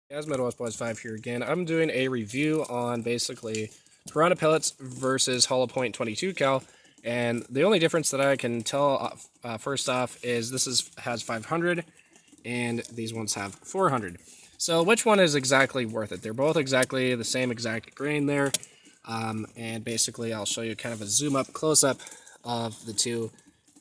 As Midwest Boys 5 here again, I'm doing a review on basically piranha pellets versus hollow point 22 cal, and the only difference that I can tell first off is this has 500 and these ones have 400. So which one is exactly worth it? They're both exactly the same exact grain there, and basically I'll show you kind of a zoom up close up of the two,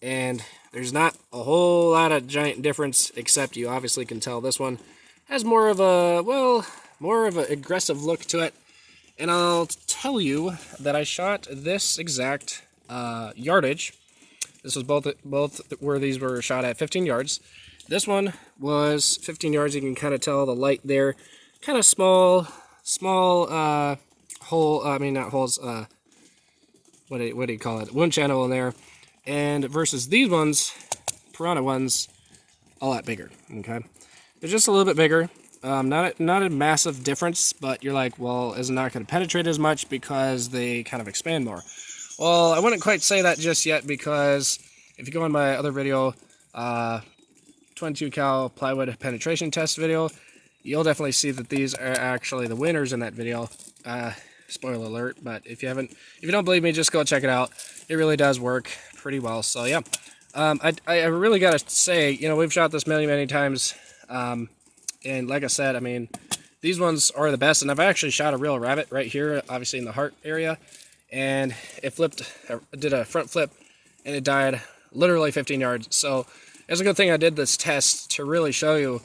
and there's not a whole lot of giant difference, except you obviously can tell this one has more of an aggressive look to it. And I'll tell you that I shot this exact yardage. This was both where these were shot at 15 yards. This one was 15 yards. You can kind of tell the light there, kind of small hole. I mean, not holes. What do you call it? Wound channel in there. And versus these ones, piranha ones, a lot bigger. Okay. They're just a little bit bigger. Not a massive difference, but you're like, well, is it not going to penetrate as much because they kind of expand more? Well, I wouldn't quite say that just yet, because if you go on my other video, 22 cal plywood penetration test video, you'll definitely see that these are actually the winners in that video. Spoiler alert, but if you don't believe me, just go check it out. It really does work pretty well. So yeah, I really gotta say, you know, we've shot this many times. And like I said, I mean, these ones are the best, and I've actually shot a real rabbit right here, obviously in the heart area, and it did a front flip, and it died literally 15 yards. So it's a good thing I did this test to really show you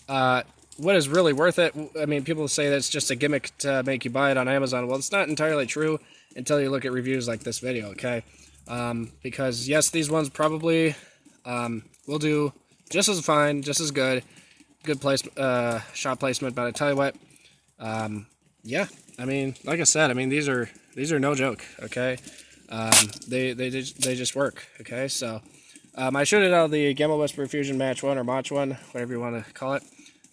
what is really worth it. I mean, people say that it's just a gimmick to make you buy it on Amazon. Well, it's not entirely true until you look at reviews like this video, okay? Because yes, these ones probably will do just as fine, just as good shot placement, but I tell you what, yeah, I mean, like I said, I mean, these are no joke, okay? They just work, okay? So I showed it out of the Gamma Whisper Fusion Match 1 or Mach 1, whatever you want to call it,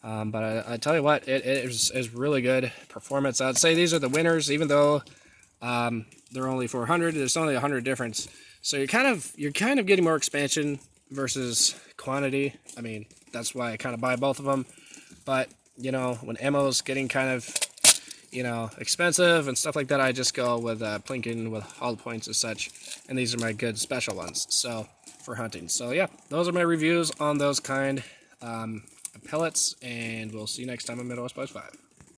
but I tell you what, it is really good performance. I'd say these are the winners, even though they're only 400. There's only 100 difference, so you're kind of getting more expansion versus quantity. I mean, that's why I kind of buy both of them. But, you know, when ammo's getting kind of, you know, expensive and stuff like that, I just go with Plinkin with hollow points and such. And these are my good special ones, so, for hunting. So, yeah, those are my reviews on those kind of pellets, and we'll see you next time on Midwest Boys 5.